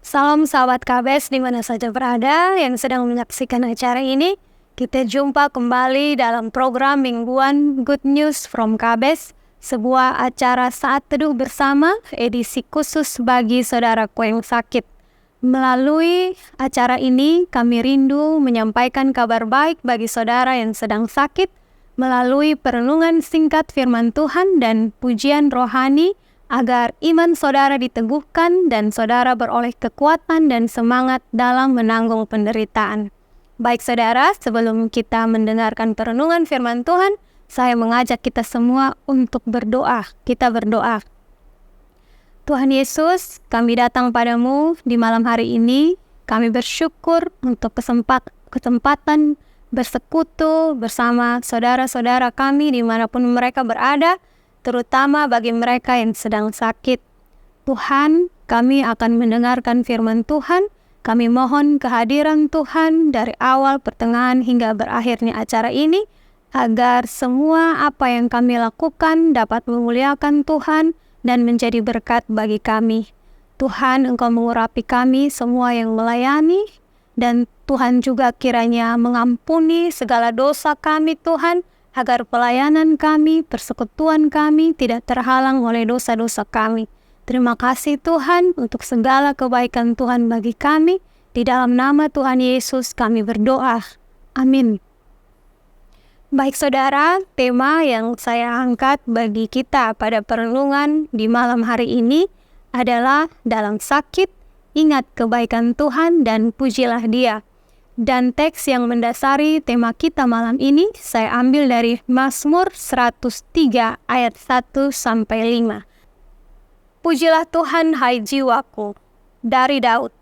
Salam sahabat KBS di mana saja berada yang sedang menyaksikan acara ini. Kita jumpa kembali dalam program mingguan Good News from KBS, sebuah acara saat teduh bersama edisi khusus bagi saudaraku yang sakit. Melalui acara ini kami rindu menyampaikan kabar baik bagi saudara yang sedang sakit melalui perenungan singkat firman Tuhan dan pujian rohani agar iman saudara diteguhkan dan saudara beroleh kekuatan dan semangat dalam menanggung penderitaan. Baik saudara, sebelum kita mendengarkan perenungan firman Tuhan, saya mengajak kita semua untuk berdoa. Kita berdoa. Tuhan Yesus, kami datang padamu di malam hari ini. Kami bersyukur untuk kesempatan bersekutu bersama saudara-saudara kami dimanapun mereka berada, terutama bagi mereka yang sedang sakit. Tuhan, kami akan mendengarkan firman Tuhan. Kami mohon kehadiran Tuhan dari awal, pertengahan, hingga berakhirnya acara ini, agar semua apa yang kami lakukan dapat memuliakan Tuhan dan menjadi berkat bagi kami. Tuhan, Engkau mengurapi kami semua yang melayani, dan Tuhan juga kiranya mengampuni segala dosa kami, Tuhan, agar pelayanan kami, persekutuan kami tidak terhalang oleh dosa-dosa kami. Terima kasih Tuhan untuk segala kebaikan Tuhan bagi kami. Di dalam nama Tuhan Yesus kami berdoa. Amin. Baik saudara, tema yang saya angkat bagi kita pada perenungan di malam hari ini adalah dalam sakit, ingat kebaikan Tuhan dan pujilah Dia. Dan teks yang mendasari tema kita malam ini saya ambil dari Mazmur 103 ayat 1-5. Pujilah Tuhan hai jiwaku, dari Daud.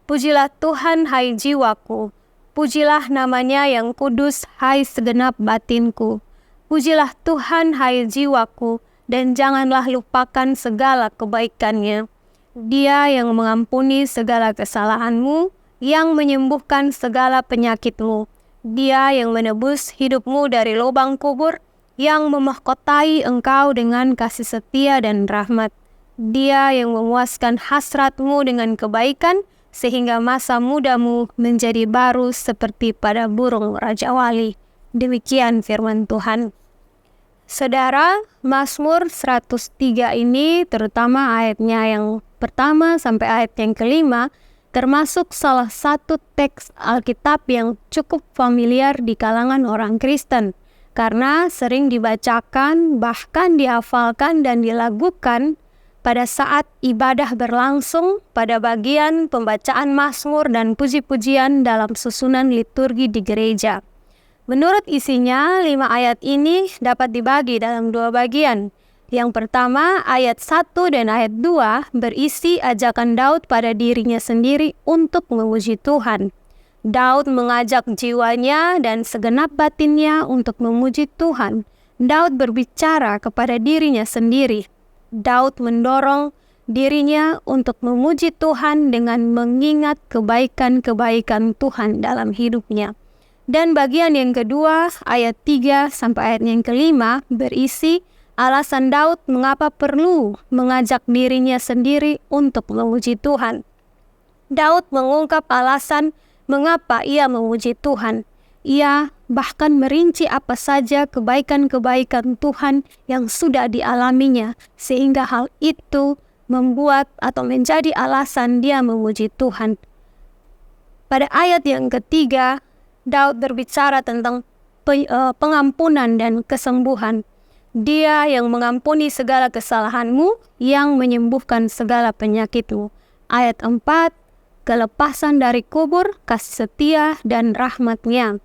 Pujilah Tuhan hai jiwaku, pujilah namanya yang kudus hai segenap batinku. Pujilah Tuhan hai jiwaku, dan janganlah lupakan segala kebaikannya. Dia yang mengampuni segala kesalahanmu, yang menyembuhkan segala penyakitmu. Dia yang menebus hidupmu dari lubang kubur, yang memahkotai engkau dengan kasih setia dan rahmat. Dia yang memuaskan hasratmu dengan kebaikan, sehingga masa mudamu menjadi baru seperti pada burung Raja Wali. Demikian firman Tuhan. Saudara, Mazmur 103 ini terutama ayatnya yang pertama sampai ayat yang kelima, termasuk salah satu teks Alkitab yang cukup familiar di kalangan orang Kristen, karena sering dibacakan, bahkan dihafalkan dan dilagukan pada saat ibadah berlangsung pada bagian pembacaan Mazmur dan puji-pujian dalam susunan liturgi di gereja. Menurut isinya, 5 ayat ini dapat dibagi dalam 2 bagian. Yang pertama, ayat 1 dan ayat 2 berisi ajakan Daud pada dirinya sendiri untuk memuji Tuhan. Daud mengajak jiwanya dan segenap batinnya untuk memuji Tuhan. Daud berbicara kepada dirinya sendiri. Daud mendorong dirinya untuk memuji Tuhan dengan mengingat kebaikan-kebaikan Tuhan dalam hidupnya. Dan bagian yang kedua, ayat 3 sampai ayat yang kelima berisi alasan Daud mengapa perlu mengajak dirinya sendiri untuk memuji Tuhan. Daud mengungkap alasan mengapa ia memuji Tuhan. Ia bahkan merinci apa saja kebaikan-kebaikan Tuhan yang sudah dialaminya, sehingga hal itu membuat atau menjadi alasan dia memuji Tuhan. Pada ayat yang ketiga, Daud berbicara tentang pengampunan dan kesembuhan. Dia yang mengampuni segala kesalahanmu, yang menyembuhkan segala penyakitmu. Ayat 4, kelepasan dari kubur, kasih setia dan rahmat-Nya.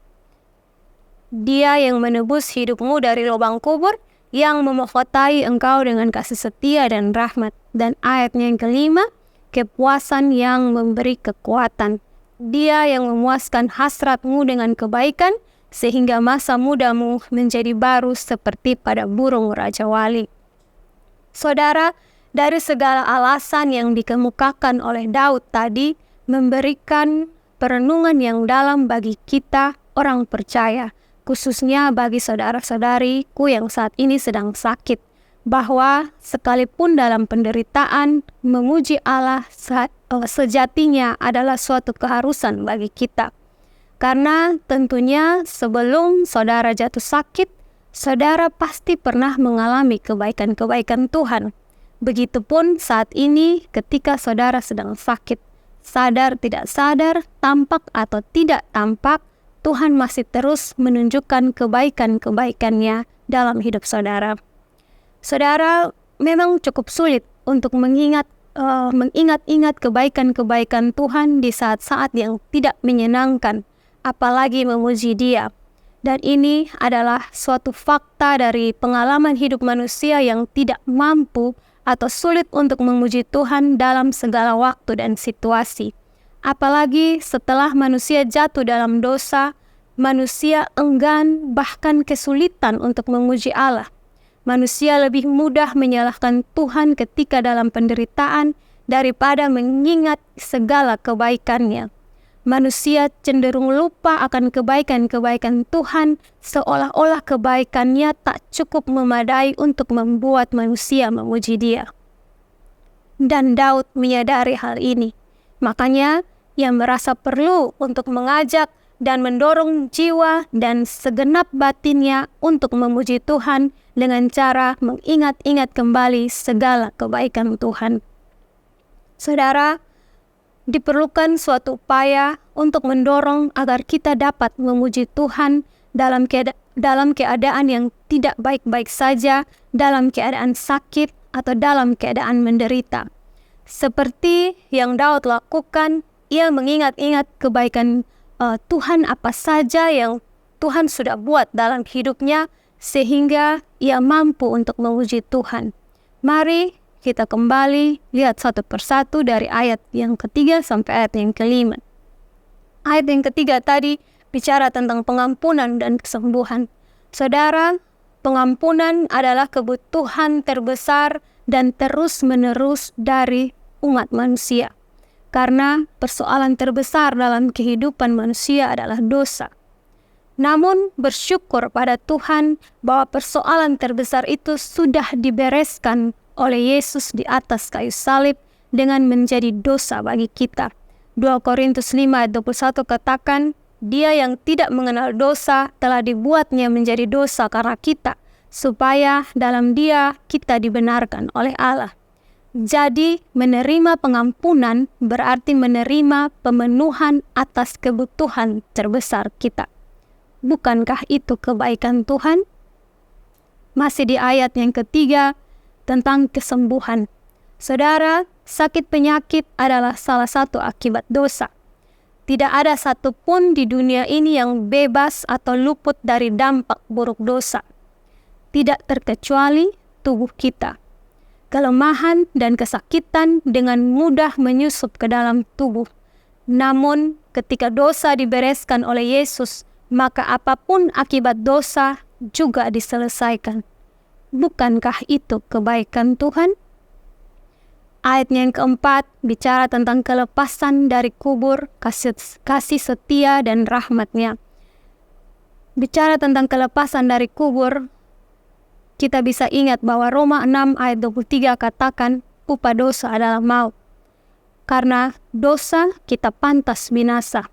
Dia yang menebus hidupmu dari lubang kubur, yang memahkotai engkau dengan kasih setia dan rahmat. Dan ayatnya yang kelima, kepuasan yang memberi kekuatan. Dia yang memuaskan hasratmu dengan kebaikan, sehingga masa mudamu menjadi baru seperti pada burung Raja Wali. Saudara, dari segala alasan yang dikemukakan oleh Daud tadi, memberikan perenungan yang dalam bagi kita orang percaya, khususnya bagi saudara-saudariku yang saat ini sedang sakit, bahwa sekalipun dalam penderitaan, memuji Allah sejatinya adalah suatu keharusan bagi kita. Karena tentunya sebelum saudara jatuh sakit, saudara pasti pernah mengalami kebaikan-kebaikan Tuhan. Begitupun saat ini ketika saudara sedang sakit, sadar tidak sadar, tampak atau tidak tampak, Tuhan masih terus menunjukkan kebaikan-kebaikannya dalam hidup saudara. Saudara, memang cukup sulit untuk mengingat-ingat kebaikan-kebaikan Tuhan di saat-saat yang tidak menyenangkan, apalagi memuji Dia. Dan ini adalah suatu fakta dari pengalaman hidup manusia yang tidak mampu atau sulit untuk memuji Tuhan dalam segala waktu dan situasi. Apalagi setelah manusia jatuh dalam dosa, manusia enggan bahkan kesulitan untuk memuji Allah. Manusia lebih mudah menyalahkan Tuhan ketika dalam penderitaan daripada mengingat segala kebaikan-Nya. Manusia cenderung lupa akan kebaikan-kebaikan Tuhan, seolah-olah kebaikan-Nya tak cukup memadai untuk membuat manusia memuji Dia. Dan Daud menyadari hal ini. Makanya ia merasa perlu untuk mengajak dan mendorong jiwa dan segenap batinnya untuk memuji Tuhan dengan cara mengingat-ingat kembali segala kebaikan Tuhan. Saudara, diperlukan suatu upaya untuk mendorong agar kita dapat memuji Tuhan dalam keadaan yang tidak baik-baik saja, dalam keadaan sakit atau dalam keadaan menderita. Seperti yang Daud lakukan, ia mengingat-ingat kebaikan Tuhan apa saja yang Tuhan sudah buat dalam hidupnya sehingga ia mampu untuk memuji Tuhan. Mari kita kembali lihat satu persatu dari ayat yang ketiga sampai ayat yang kelima. Ayat yang ketiga tadi bicara tentang pengampunan dan kesembuhan. Saudara, pengampunan adalah kebutuhan terbesar dan terus-menerus dari umat manusia. Karena persoalan terbesar dalam kehidupan manusia adalah dosa. Namun bersyukur pada Tuhan bahwa persoalan terbesar itu sudah dibereskan oleh Yesus di atas kayu salib dengan menjadi dosa bagi kita. 2 Korintus 5 ayat 21 katakan, Dia yang tidak mengenal dosa telah dibuatnya menjadi dosa karena kita, supaya dalam Dia kita dibenarkan oleh Allah. Jadi, menerima pengampunan berarti menerima pemenuhan atas kebutuhan terbesar kita. Bukankah itu kebaikan Tuhan? Masih di ayat yang ketiga tentang kesembuhan. Saudara, sakit penyakit adalah salah satu akibat dosa. Tidak ada satupun di dunia ini yang bebas atau luput dari dampak buruk dosa. Tidak terkecuali tubuh kita. Kelemahan dan kesakitan dengan mudah menyusup ke dalam tubuh. Namun, ketika dosa dibereskan oleh Yesus, maka apapun akibat dosa juga diselesaikan. Bukankah itu kebaikan Tuhan? Ayat yang keempat bicara tentang kelepasan dari kubur, kasih setia dan rahmat-Nya. Bicara tentang kelepasan dari kubur, kita bisa ingat bahwa Roma 6 ayat 23 katakan upah dosa adalah maut. Karena dosa kita pantas binasa.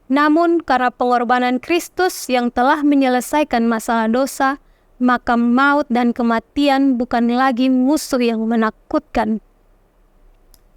Namun karena pengorbanan Kristus yang telah menyelesaikan masalah dosa, maka maut dan kematian bukan lagi musuh yang menakutkan.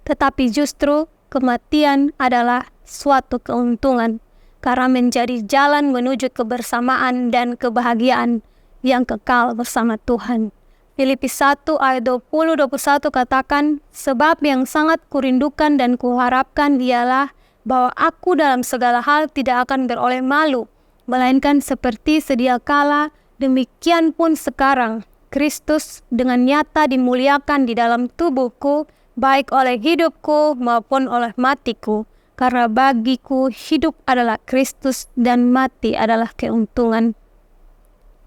Tetapi justru kematian adalah suatu keuntungan karena menjadi jalan menuju kebersamaan dan kebahagiaan yang kekal bersama Tuhan. Filipi 1 ayat 20-21 katakan, sebab yang sangat kurindukan dan kuharapkan ialah bahwa aku dalam segala hal tidak akan beroleh malu, melainkan seperti sedia kala, demikian pun sekarang, Kristus dengan nyata dimuliakan di dalam tubuhku, baik oleh hidupku maupun oleh matiku, karena bagiku hidup adalah Kristus dan mati adalah keuntungan.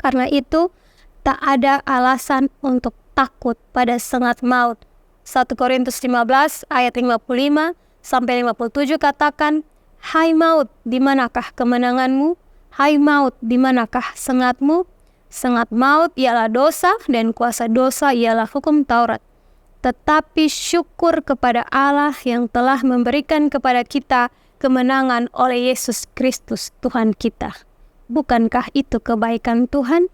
Karena itu, tak ada alasan untuk takut pada sengat maut. 1 Korintus 15 ayat 55 sampai 57 katakan, hai maut, di manakah kemenanganmu? Hai maut, di manakah sengatmu? Sengat maut ialah dosa dan kuasa dosa ialah hukum Taurat. Tetapi syukur kepada Allah yang telah memberikan kepada kita kemenangan oleh Yesus Kristus Tuhan kita. Bukankah itu kebaikan Tuhan?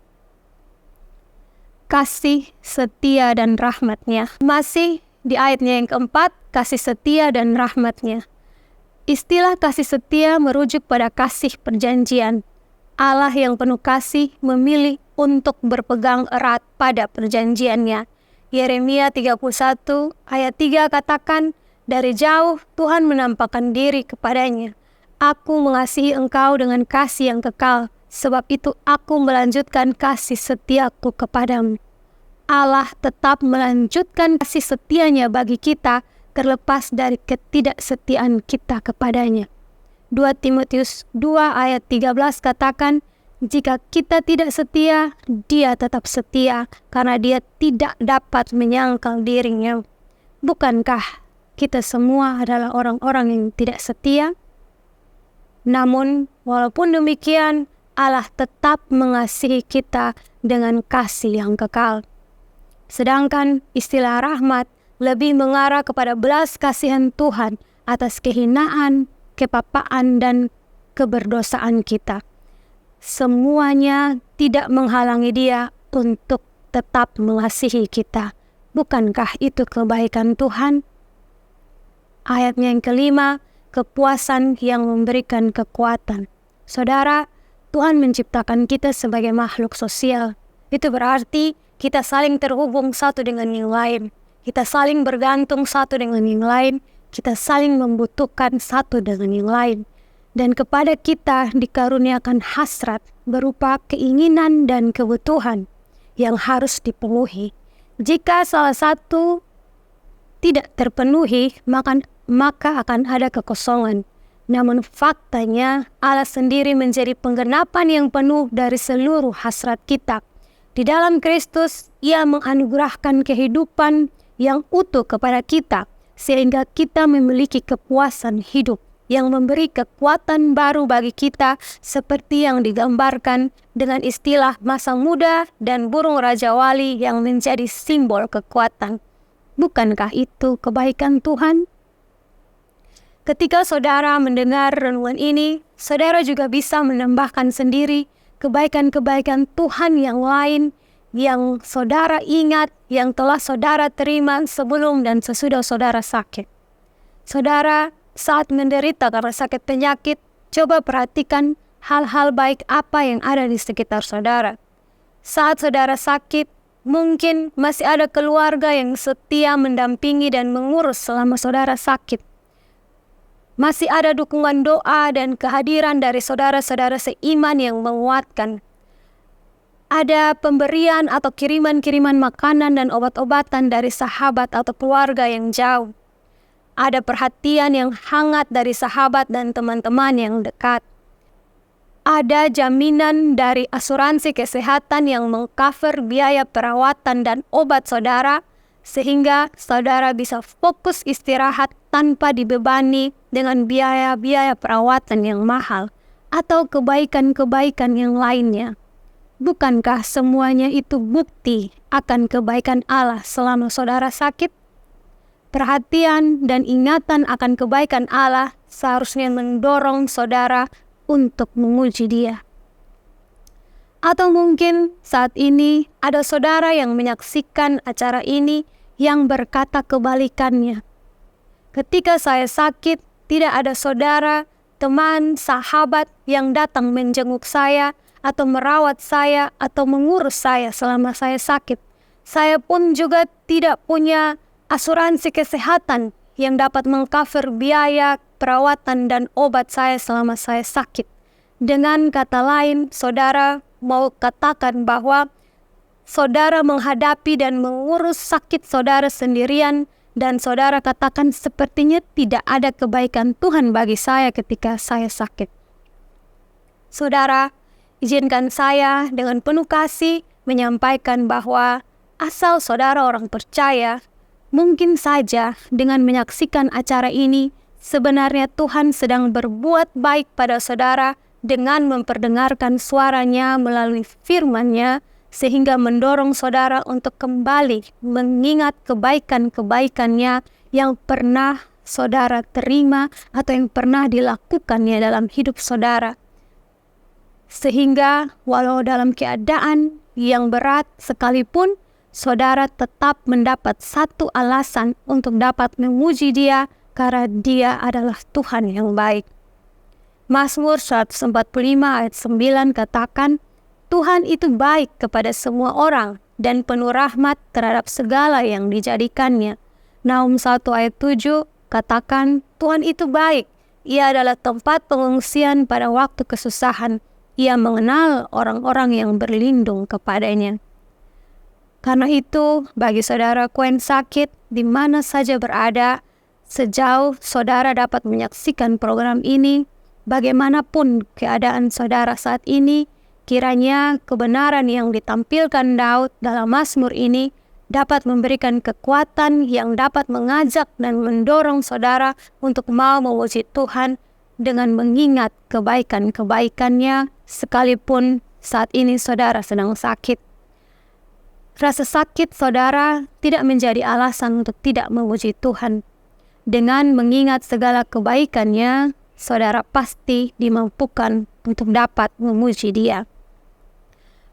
Kasih, setia, dan rahmat-Nya. Masih di ayatnya yang keempat, kasih setia dan rahmat-Nya. Istilah kasih setia merujuk pada kasih perjanjian. Allah yang penuh kasih memilih untuk berpegang erat pada perjanjiannya. Yeremia 31 ayat 3 katakan, dari jauh Tuhan menampakkan diri kepadanya. Aku mengasihi engkau dengan kasih yang kekal, sebab itu aku melanjutkan kasih setiaku kepadamu. Allah tetap melanjutkan kasih setianya bagi kita, terlepas dari ketidaksetiaan kita kepadanya. 2 Timotius 2 ayat 13 katakan, jika kita tidak setia, Dia tetap setia, karena Dia tidak dapat menyangkal dirinya. Bukankah kita semua adalah orang-orang yang tidak setia? Namun, walaupun demikian, Allah tetap mengasihi kita dengan kasih yang kekal. Sedangkan istilah rahmat lebih mengarah kepada belas kasihan Tuhan atas kehinaan, kepapaan, dan keberdosaan kita. Semuanya tidak menghalangi Dia untuk tetap mengasihi kita. Bukankah itu kebaikan Tuhan? Ayatnya yang kelima, kepuasan yang memberikan kekuatan. Saudara, Tuhan menciptakan kita sebagai makhluk sosial. Itu berarti kita saling terhubung satu dengan yang lain. Kita saling bergantung satu dengan yang lain. Kita saling membutuhkan satu dengan yang lain. Dan kepada kita dikaruniakan hasrat berupa keinginan dan kebutuhan yang harus dipenuhi. Jika salah satu tidak terpenuhi, maka akan ada kekosongan. Namun faktanya Allah sendiri menjadi penggenapan yang penuh dari seluruh hasrat kita. Di dalam Kristus, Ia menganugerahkan kehidupan yang utuh kepada kita, sehingga kita memiliki kepuasan hidup yang memberi kekuatan baru bagi kita, seperti yang digambarkan dengan istilah masa muda dan burung Raja Wali yang menjadi simbol kekuatan. Bukankah itu kebaikan Tuhan? Ketika saudara mendengar renungan ini, saudara juga bisa menambahkan sendiri kebaikan-kebaikan Tuhan yang lain yang saudara ingat, yang telah saudara terima sebelum dan sesudah saudara sakit. Saudara saat menderita karena sakit penyakit, coba perhatikan hal-hal baik apa yang ada di sekitar saudara. Saat saudara sakit, mungkin masih ada keluarga yang setia mendampingi dan mengurus selama saudara sakit. Masih ada dukungan doa dan kehadiran dari saudara-saudara seiman yang menguatkan. Ada pemberian atau kiriman-kiriman makanan dan obat-obatan dari sahabat atau keluarga yang jauh. Ada perhatian yang hangat dari sahabat dan teman-teman yang dekat. Ada jaminan dari asuransi kesehatan yang mengcover biaya perawatan dan obat saudara, sehingga saudara bisa fokus istirahat tanpa dibebani dengan biaya-biaya perawatan yang mahal atau kebaikan-kebaikan yang lainnya. Bukankah semuanya itu bukti akan kebaikan Allah selama saudara sakit? Perhatian dan ingatan akan kebaikan Allah seharusnya mendorong saudara untuk memuji Dia. Atau mungkin saat ini ada saudara yang menyaksikan acara ini yang berkata kebalikannya. Ketika saya sakit, tidak ada saudara, teman, sahabat yang datang menjenguk saya atau merawat saya atau mengurus saya selama saya sakit. Saya pun juga tidak punya asuransi kesehatan yang dapat mengcover biaya perawatan dan obat saya selama saya sakit. Dengan kata lain, saudara mau katakan bahwa saudara menghadapi dan mengurus sakit saudara sendirian, dan saudara katakan sepertinya tidak ada kebaikan Tuhan bagi saya ketika saya sakit. Saudara, izinkan saya dengan penuh kasih menyampaikan bahwa asal saudara orang percaya, mungkin saja dengan menyaksikan acara ini, sebenarnya Tuhan sedang berbuat baik pada saudara dengan memperdengarkan suaranya melalui firman-Nya, sehingga mendorong saudara untuk kembali mengingat kebaikan-kebaikan-Nya yang pernah saudara terima atau yang pernah dilakukannya dalam hidup saudara. Sehingga walau dalam keadaan yang berat sekalipun, saudara tetap mendapat satu alasan untuk dapat memuji Dia karena Dia adalah Tuhan yang baik. Mazmur 145 ayat 9 katakan, Tuhan itu baik kepada semua orang dan penuh rahmat terhadap segala yang dijadikannya. Nahum 1 ayat 7 katakan, Tuhan itu baik. Ia adalah tempat pengungsian pada waktu kesusahan. Ia mengenal orang-orang yang berlindung kepadanya. Karena itu, bagi saudaraku yang sakit, di mana saja berada, sejauh saudara dapat menyaksikan program ini, bagaimanapun keadaan saudara saat ini, kiranya kebenaran yang ditampilkan Daud dalam Mazmur ini dapat memberikan kekuatan yang dapat mengajak dan mendorong saudara untuk mau memuji Tuhan dengan mengingat kebaikan-kebaikan-Nya sekalipun saat ini saudara sedang sakit. Rasa sakit saudara tidak menjadi alasan untuk tidak memuji Tuhan. Dengan mengingat segala kebaikan-Nya, saudara pasti dimampukan untuk dapat memuji Dia.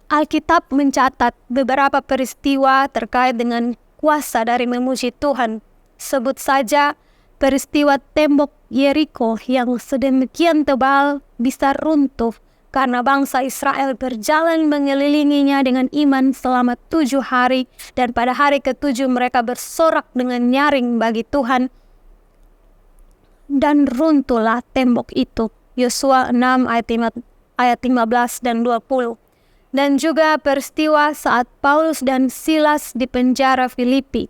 Alkitab mencatat beberapa peristiwa terkait dengan kuasa dari memuji Tuhan. Sebut saja peristiwa tembok Yeriko yang sedemikian tebal bisa runtuh karena bangsa Israel berjalan mengelilinginya dengan iman selama 7 hari, dan pada hari ke-7 mereka bersorak dengan nyaring bagi Tuhan, dan runtuhlah tembok itu. Yosua 6 ayat 15 dan 20. Dan juga peristiwa saat Paulus dan Silas di penjara Filipi.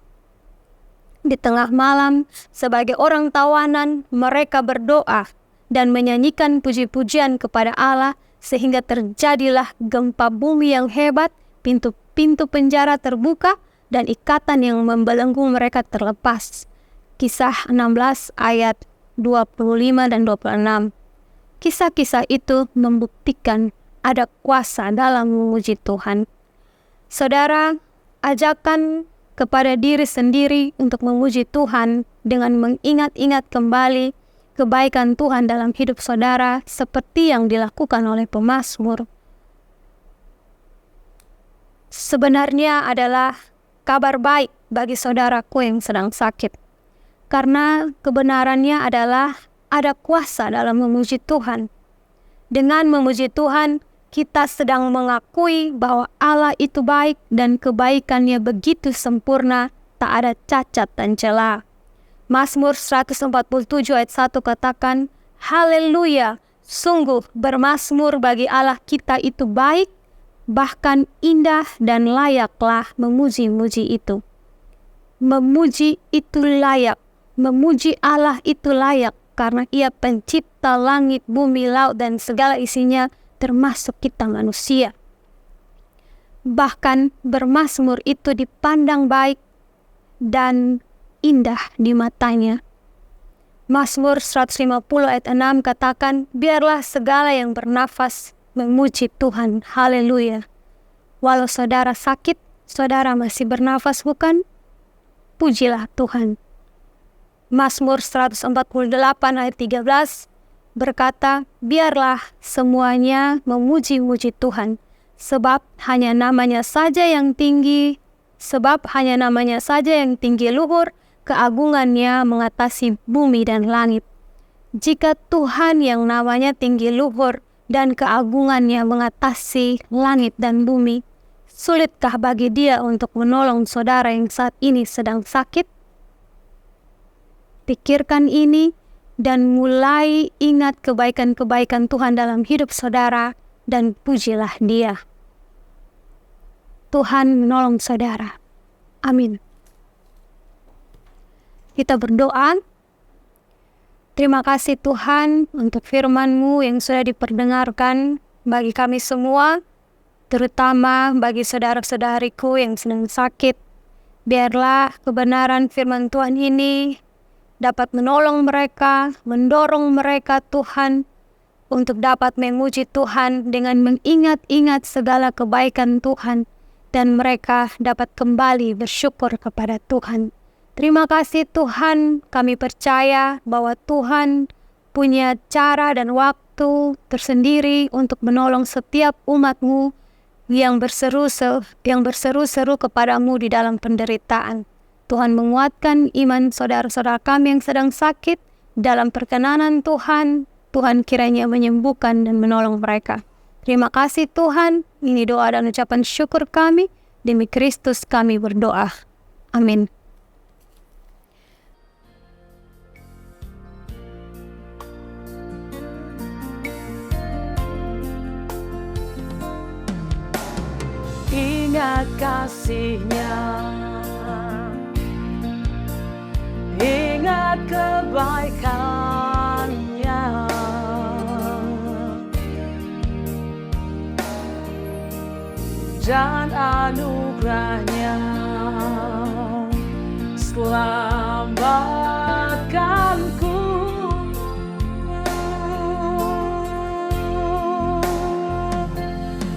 Di tengah malam, sebagai orang tawanan, mereka berdoa dan menyanyikan puji-pujian kepada Allah, sehingga terjadilah gempa bumi yang hebat, pintu-pintu penjara terbuka, dan ikatan yang membelenggu mereka terlepas. Kisah 16 ayat 25 dan 26. Kisah-kisah itu membuktikan ada kuasa dalam memuji Tuhan. Saudara, ajakan kepada diri sendiri untuk memuji Tuhan dengan mengingat-ingat kembali kebaikan Tuhan dalam hidup saudara seperti yang dilakukan oleh pemazmur. Sebenarnya adalah kabar baik bagi saudaraku yang sedang sakit. Karena kebenarannya adalah ada kuasa dalam memuji Tuhan. Dengan memuji Tuhan, kita sedang mengakui bahwa Allah itu baik dan kebaikan-Nya begitu sempurna, tak ada cacat dan celah. Mazmur 147 ayat 1 katakan, Haleluya, sungguh bermazmur bagi Allah kita itu baik, bahkan indah dan layaklah memuji-muji itu. Memuji itu layak, memuji Allah itu layak, karena Ia pencipta langit, bumi, laut, dan segala isinya, termasuk kita manusia. Bahkan bermazmur itu dipandang baik dan indah di matanya. Mazmur 150 ayat 6 katakan, biarlah segala yang bernafas memuji Tuhan. Haleluya. Walau saudara sakit, saudara masih bernafas bukan? Pujilah Tuhan. Mazmur 148 ayat 13 berkata, biarlah semuanya memuji-muji Tuhan, sebab hanya namanya saja yang tinggi luhur, keagungannya mengatasi bumi dan langit. Jika Tuhan yang namanya tinggi luhur dan keagungannya mengatasi langit dan bumi, sulitkah bagi Dia untuk menolong saudara yang saat ini sedang sakit? Pikirkan ini dan mulai ingat kebaikan-kebaikan Tuhan dalam hidup saudara dan pujilah Dia. Tuhan menolong saudara. Amin. Kita berdoa. Terima kasih Tuhan untuk firman-Mu yang sudah diperdengarkan bagi kami semua, terutama bagi saudara-saudariku yang sedang sakit. Biarlah kebenaran firman Tuhan ini dapat menolong mereka, mendorong mereka Tuhan, untuk dapat memuji Tuhan dengan mengingat-ingat segala kebaikan Tuhan, dan mereka dapat kembali bersyukur kepada Tuhan. Terima kasih Tuhan, kami percaya bahwa Tuhan punya cara dan waktu tersendiri untuk menolong setiap umat-Mu yang berseru-seru kepadamu di dalam penderitaan. Tuhan menguatkan iman saudara-saudara kami yang sedang sakit. Dalam perkenanan Tuhan, Tuhan kiranya menyembuhkan dan menolong mereka. Terima kasih Tuhan, ini doa dan ucapan syukur kami. Demi Kristus kami berdoa. Amin. Ingat kasih-Nya, ingat kebaikan-Nya, dan anugerah-Nya selamatkanku.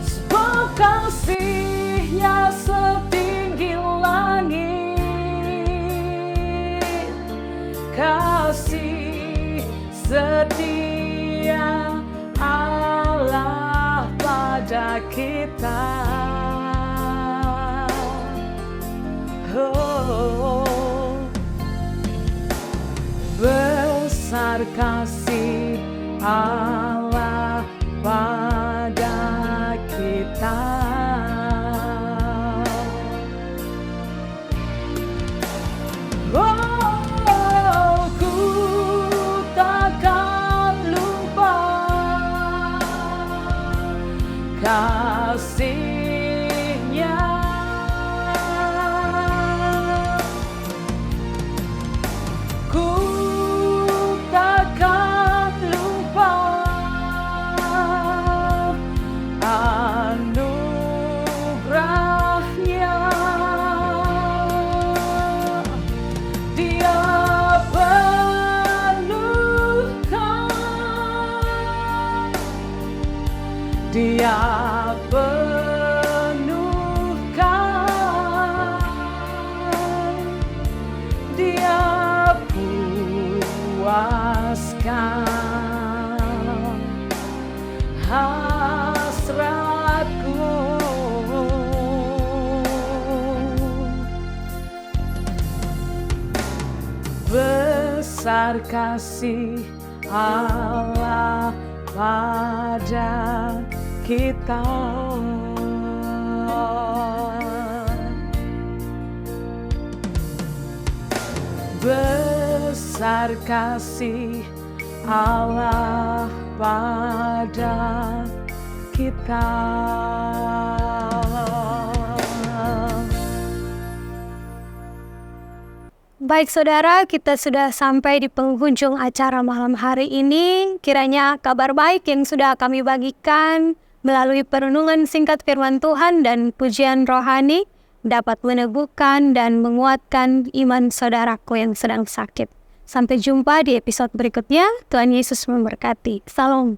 Sebab kasih-Nya setinggi langit, kasih setia Allah pada kita. Oh, besar kasih Allah pada kita. Oh, ku takkan lupa kasih-Nya. Ku takkan lupa anugerah-Nya. Dia penuhkan, Dia penuhkan, Dia puaskan hasratku. Besar kasih Allah pada kita. Besar kasih Allah pada kita. Baik saudara, kita sudah sampai di penghujung acara malam hari ini. Kiranya kabar baik yang sudah kami bagikan melalui perenungan singkat firman Tuhan dan pujian rohani dapat meneguhkan dan menguatkan iman saudaraku yang sedang sakit. Sampai jumpa di episode berikutnya. Tuhan Yesus memberkati. Salam.